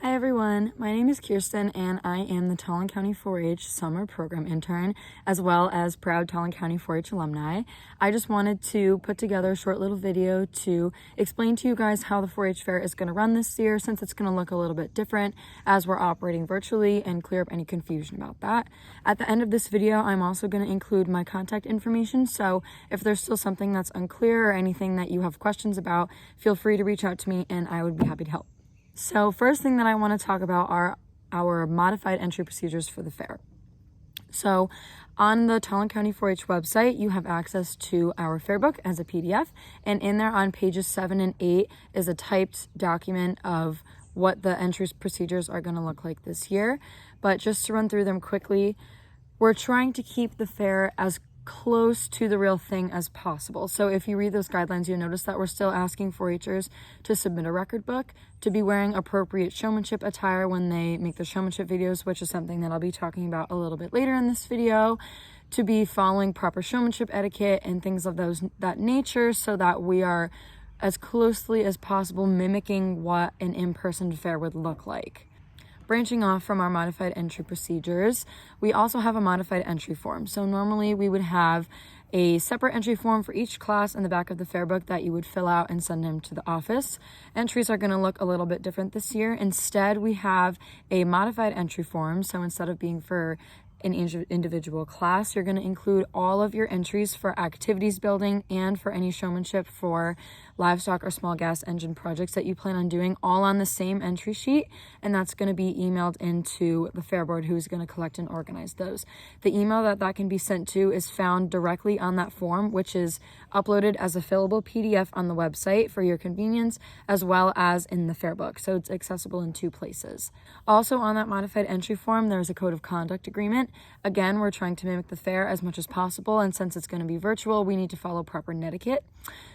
Hi everyone, my name is Kirsten and I am the Tolland County 4-H Summer Program Intern, as well as proud Tolland County 4-H alumni. I just wanted to put together a short little video to explain to you guys how the 4-H fair is going to run this year, since it's going to look a little bit different as we're operating virtually, and clear up any confusion about that. At the end of this video, I'm also going to include my contact information, so if there's still something that's unclear or anything that you have questions about, feel free to reach out to me and I would be happy to help. So first thing that I want to talk about are our modified entry procedures for the fair. So on the Tolland County 4-H website, you have access to our fair book as a PDF, and in there on pages 7 and 8 is a typed document of what the entry procedures are going to look like this year. But just to run through them quickly, we're trying to keep the fair as close to the real thing as possible. So if you read those guidelines, you'll notice that we're still asking 4-Hers to submit a record book, to be wearing appropriate showmanship attire when they make their showmanship videos, which is something that I'll be talking about a little bit later in this video, to be following proper showmanship etiquette and things of that nature, so that we are as closely as possible mimicking what an in-person fair would look like. Branching off from our modified entry procedures, we also have a modified entry form. So normally we would have a separate entry form for each class in the back of the fair book that you would fill out and send them to the office. Entries are going to look a little bit different this year. Instead, we have a modified entry form. So instead of being for an individual class, you're going to include all of your entries for activities building and for any showmanship for livestock or small gas engine projects that you plan on doing, all on the same entry sheet, and that's going to be emailed into the fair board, who's going to collect and organize those. The email that can be sent to is found directly on that form, which is uploaded as a fillable PDF on the website for your convenience, as well as in the fair book, so it's accessible in two places. Also on that modified entry form, there's a code of conduct agreement. Again, we're trying to mimic the fair as much as possible, and since it's going to be virtual, we need to follow proper etiquette.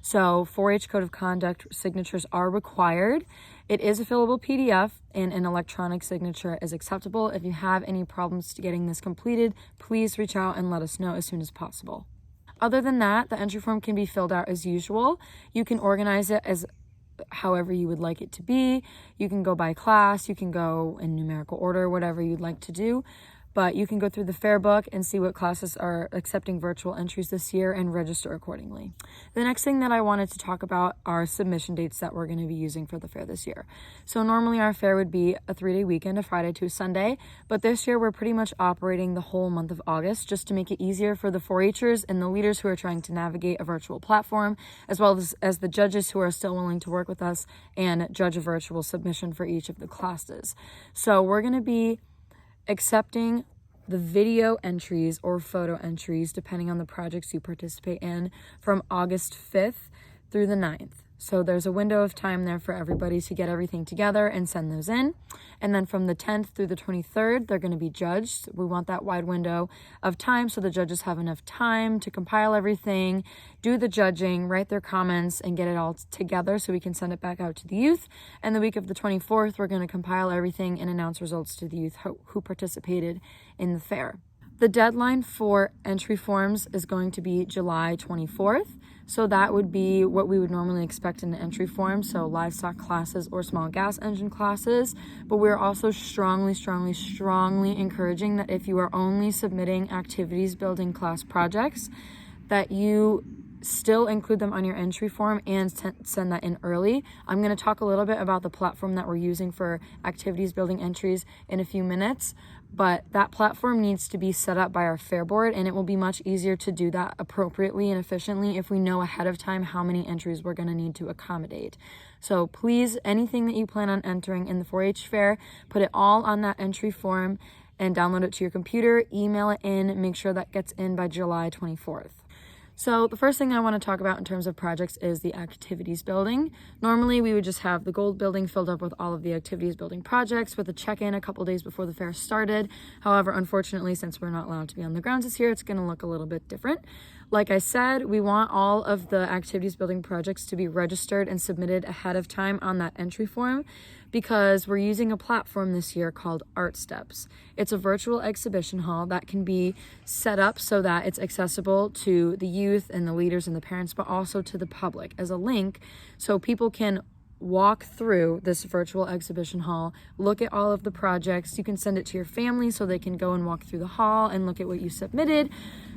So 4-H code of conduct signatures are required. It is a fillable PDF, and an electronic signature is acceptable. If you have any problems getting this completed, please reach out and let us know as soon as possible. Other than that, the entry form can be filled out as usual. You can organize it as however you would like it to be. You can go by class, you can go in numerical order, whatever you'd like to do. But you can go through the fair book and see what classes are accepting virtual entries this year and register accordingly. The next thing that I wanted to talk about are submission dates that we're going to be using for the fair this year. So normally our fair would be a 3-day weekend, a Friday to a Sunday, but this year we're pretty much operating the whole month of August just to make it easier for the 4-Hers and the leaders who are trying to navigate a virtual platform, as well as the judges who are still willing to work with us and judge a virtual submission for each of the classes. So we're going to be accepting the video entries or photo entries, depending on the projects you participate in, from August 5th through the 9th. So there's a window of time there for everybody to get everything together and send those in. And then from the 10th through the 23rd, they're going to be judged. We want that wide window of time so the judges have enough time to compile everything, do the judging, write their comments, and get it all together so we can send it back out to the youth. And the week of the 24th, we're going to compile everything and announce results to the youth who participated in the fair. The deadline for entry forms is going to be July 24th. So that would be what we would normally expect in an entry form, so livestock classes or small gas engine classes. But we're also strongly encouraging that if you are only submitting activities building class projects, that you still include them on your entry form and send that in early. I'm going to talk a little bit about the platform that we're using for activities building entries in a few minutes, but that platform needs to be set up by our fair board, and it will be much easier to do that appropriately and efficiently if we know ahead of time how many entries we're going to need to accommodate. So please, anything that you plan on entering in the 4-H fair, put it all on that entry form and download it to your computer, email it in, make sure that gets in by July 24th. So the first thing I want to talk about in terms of projects is the activities building. Normally we would just have the gold building filled up with all of the activities building projects with a check-in a couple days before the fair started. However, unfortunately, since we're not allowed to be on the grounds this year, it's going to look a little bit different. Like I said, we want all of the activities building projects to be registered and submitted ahead of time on that entry form, because we're using a platform this year called Art Steps. It's a virtual exhibition hall that can be set up so that it's accessible to the youth and the leaders and the parents, but also to the public as a link, so people can walk through this virtual exhibition hall, look at all of the projects. You can send it to your family so they can go and walk through the hall and look at what you submitted.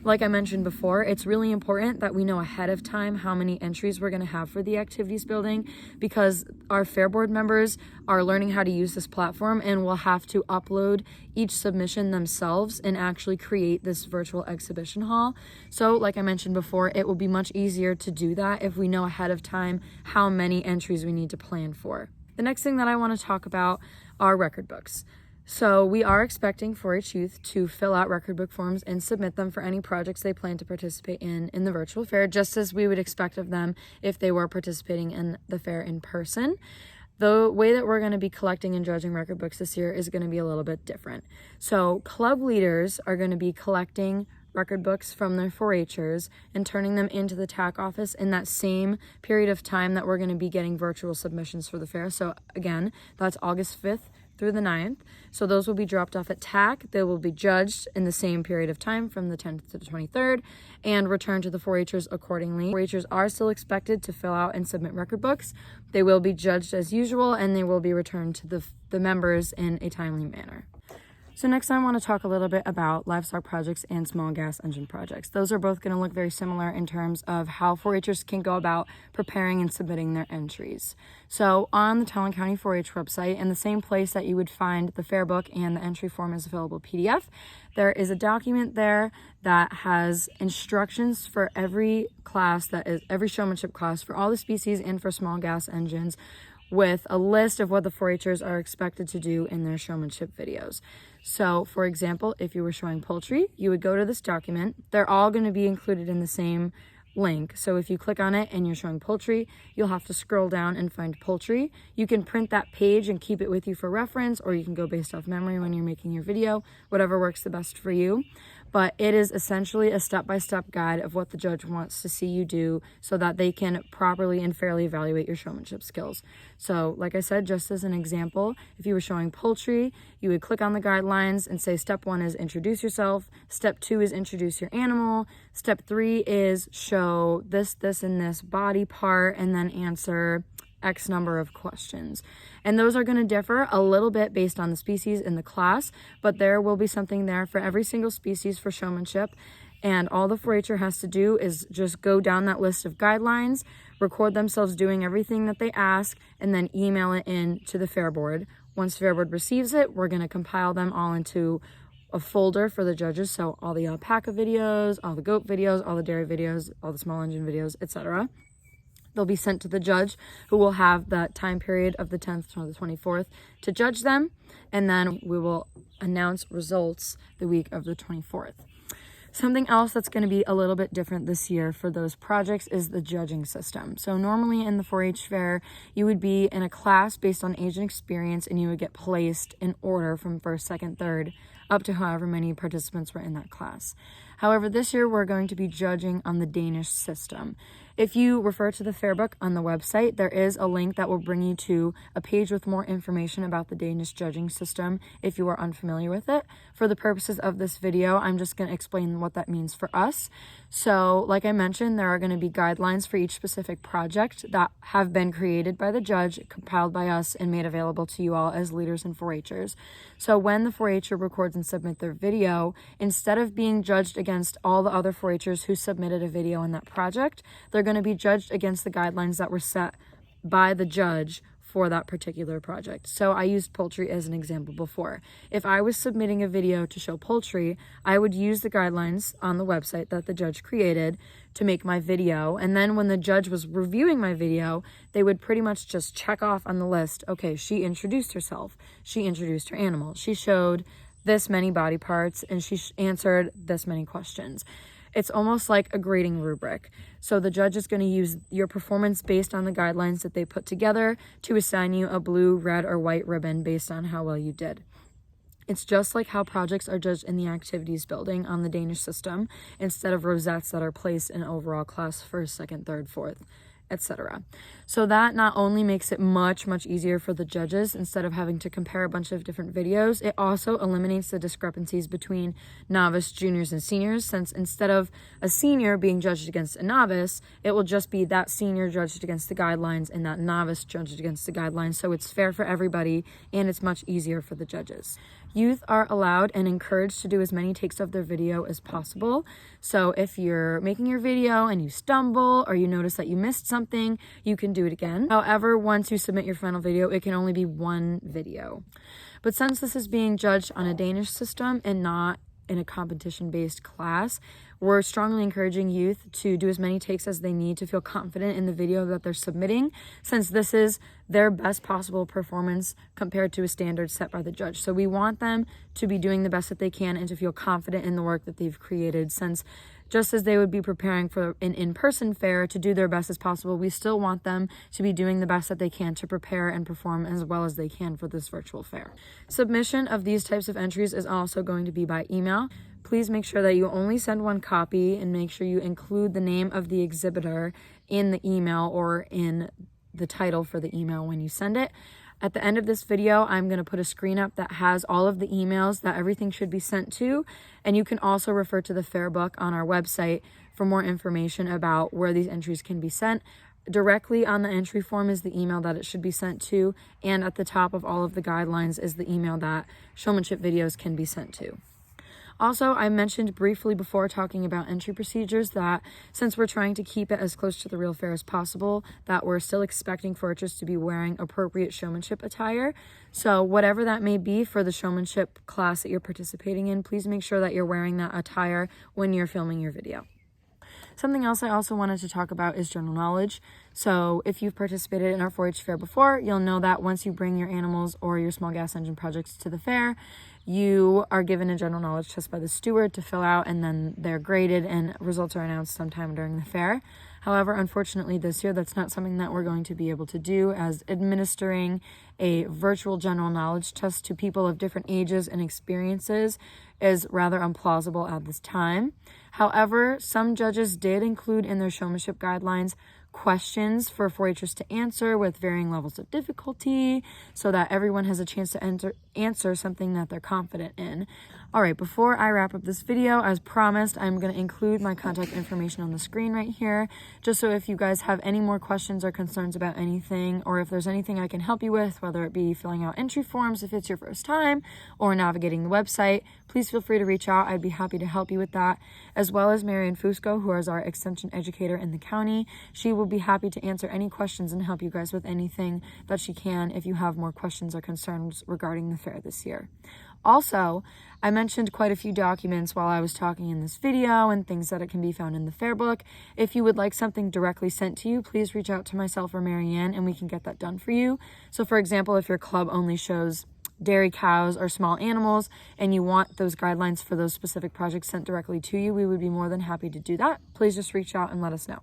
Like I mentioned before, it's really important that we know ahead of time how many entries we're going to have for the activities building, because our Fair Board members are learning how to use this platform and will have to upload each submission themselves and actually create this virtual exhibition hall. So like I mentioned before, it will be much easier to do that if we know ahead of time how many entries we need to plan for. The next thing that I want to talk about are record books. So we are expecting 4-H youth to fill out record book forms and submit them for any projects they plan to participate in the virtual fair, just as we would expect of them if they were participating in the fair in person. The way that we're going to be collecting and judging record books this year is going to be a little bit different. So club leaders are going to be collecting record books from their 4-Hers and turning them into the TAC office in that same period of time that we're going to be getting virtual submissions for the fair. So again, that's August 5th through the 9th. So those will be dropped off at TAC. They will be judged in the same period of time from the 10th to the 23rd and returned to the 4-Hers accordingly. 4-Hers are still expected to fill out and submit record books. They will be judged as usual and they will be returned to the members in a timely manner. So next I want to talk a little bit about livestock projects and small gas engine projects. Those are both going to look very similar in terms of how 4-Hers can go about preparing and submitting their entries. So on the Tolland County 4-H website, in the same place that you would find the fair book and the entry form as available PDF, there is a document there that has instructions for every class, that is every showmanship class for all the species and for small gas engines, with a list of what the 4-Hers are expected to do in their showmanship videos. So, for example, if you were showing poultry, you would go to this document. They're all going to be included in the same link. So if you click on it and you're showing poultry, you'll have to scroll down and find poultry. You can print that page and keep it with you for reference, or you can go based off memory when you're making your video, whatever works the best for you. But it is essentially a step-by-step guide of what the judge wants to see you do so that they can properly and fairly evaluate your showmanship skills. So like I said, just as an example, if you were showing poultry, you would click on the guidelines and say step 1 is introduce yourself, step 2 is introduce your animal, step 3 is show this, and this body part, and then answer X number of questions. And those are going to differ a little bit based on the species in the class, but there will be something there for every single species for showmanship. And all the 4-Her has to do is just go down that list of guidelines, record themselves doing everything that they ask, and then email it in to the Fair Board. Once Fair Board receives it, we're going to compile them all into a folder for the judges. So all the alpaca videos, all the goat videos, all the dairy videos, all the small engine videos, etc. They'll be sent to the judge, who will have that time period of the 10th to the 24th to judge them, and then we will announce results the week of the 24th. Something else that's going to be a little bit different this year for those projects is the judging system. So normally in the 4-H fair, you would be in a class based on age and experience, and you would get placed in order from first, second, third, up to however many participants were in that class. However, this year we're going to be judging on the Danish system. If you refer to the fair book on the website, there is a link that will bring you to a page with more information about the Danish judging system if you are unfamiliar with it. For the purposes of this video, I'm just going to explain what that means for us. So, like I mentioned, there are going to be guidelines for each specific project that have been created by the judge, compiled by us, and made available to you all as leaders and 4-Hers. So when the 4-Her records and submit their video, instead of being judged against all the other 4-Hers who submitted a video in that project, they're going to be judged against the guidelines that were set by the judge for that particular project. So I used poultry as an example before. If I was submitting a video to show poultry, I would use the guidelines on the website that the judge created to make my video. And then when the judge was reviewing my video, they would pretty much just check off on the list, okay, she introduced herself, she introduced her animal, she showed this many body parts, and she answered this many questions. It's almost like a grading rubric. So the judge is going to use your performance based on the guidelines that they put together to assign you a blue, red, or white ribbon based on how well you did. It's just like how projects are judged in the activities building on the Danish system, instead of rosettes that are placed in overall class first, second, third, fourth, etc. So that not only makes it much easier for the judges instead of having to compare a bunch of different videos, it also eliminates the discrepancies between novice, juniors, and seniors, since instead of a senior being judged against a novice, it will just be that senior judged against the guidelines and that novice judged against the guidelines. So it's fair for everybody and it's much easier for the judges. Youth are allowed and encouraged to do as many takes of their video as possible. So if you're making your video and you stumble or you notice that you missed something, you can do it again. However, once you submit your final video, it can only be one video. But since this is being judged on a Danish system and not in a competition-based class, we're strongly encouraging youth to do as many takes as they need to feel confident in the video that they're submitting, since this is their best possible performance compared to a standard set by the judge. So we want them to be doing the best that they can and to feel confident in the work that they've created, since just as they would be preparing for an in-person fair to do their best as possible, we still want them to be doing the best that they can to prepare and perform as well as they can for this virtual fair. Submission of these types of entries is also going to be by email. Please make sure that you only send one copy and make sure you include the name of the exhibitor in the email or in the title for the email when you send it. At the end of this video, I'm going to put a screen up that has all of the emails that everything should be sent to, and you can also refer to the fair book on our website for more information about where these entries can be sent. Directly on the entry form is the email that it should be sent to, and at the top of all of the guidelines is the email that showmanship videos can be sent to. Also, I mentioned briefly before talking about entry procedures that since we're trying to keep it as close to the real fair as possible, that we're still expecting foragers to be wearing appropriate showmanship attire. So whatever that may be for the showmanship class that you're participating in, please make sure that you're wearing that attire when you're filming your video. Something else I also wanted to talk about is general knowledge. So if you've participated in our 4-H fair before, you'll know that once you bring your animals or your small gas engine projects to the fair, you are given a general knowledge test by the steward to fill out, and then they're graded and results are announced sometime during the fair. However, unfortunately this year, that's not something that we're going to be able to do, as administering a virtual general knowledge test to people of different ages and experiences is rather implausible at this time. However, some judges did include in their showmanship guidelines questions for 4-Hers to answer with varying levels of difficulty so that everyone has a chance to answer something that they're confident in. All right, before I wrap up this video, as promised, I'm going to include my contact information on the screen right here, just so if you guys have any more questions or concerns about anything, or if there's anything I can help you with, whether it be filling out entry forms if it's your first time, or navigating the website, please feel free to reach out. I'd be happy to help you with that, as well as Marian Fusco, who is our extension educator in the county. She will be happy to answer any questions and help you guys with anything that she can if you have more questions or concerns regarding the fair this year. Also, I mentioned quite a few documents while I was talking in this video and things that it can be found in the fair book. If you would like something directly sent to you, please reach out to myself or Marianne and we can get that done for you. So for example, if your club only shows dairy cows or small animals and you want those guidelines for those specific projects sent directly to you, we would be more than happy to do that. Please just reach out and let us know.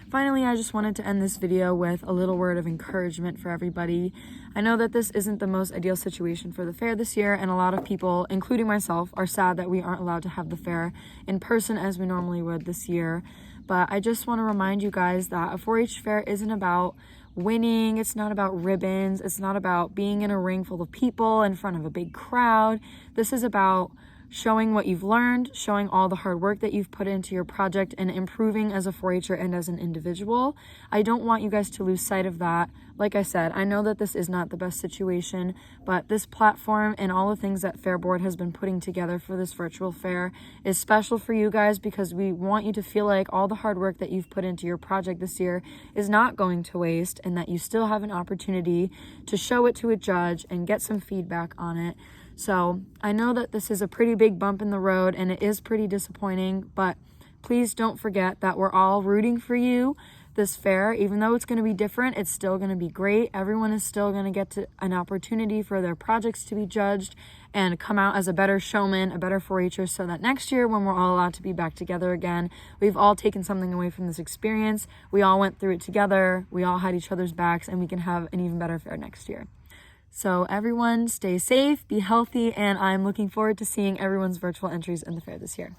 Finally, I just wanted to end this video with a little word of encouragement for everybody. I know that this isn't the most ideal situation for the fair this year, and a lot of people, including myself, are sad that we aren't allowed to have the fair in person as we normally would this year. But I just want to remind you guys that a 4-H fair isn't about winning, it's not about ribbons, it's not about being in a ring full of people in front of a big crowd. This is about showing what you've learned, showing all the hard work that you've put into your project, and improving as a 4-H'er and as an individual. I don't want you guys to lose sight of that. Like I said, I know that this is not the best situation, but this platform and all the things that Fair Board has been putting together for this virtual fair is special for you guys, because we want you to feel like all the hard work that you've put into your project this year is not going to waste, and that you still have an opportunity to show it to a judge and get some feedback on it. So I know that this is a pretty big bump in the road and it is pretty disappointing, but please don't forget that we're all rooting for you this fair. Even though it's going to be different, it's still going to be great. Everyone is still going to get an opportunity for their projects to be judged and come out as a better showman, a better 4-H'er, so that next year when we're all allowed to be back together again, we've all taken something away from this experience. We all went through it together. We all had each other's backs, and we can have an even better fair next year. So everyone stay safe, be healthy, and I'm looking forward to seeing everyone's virtual entries in the fair this year.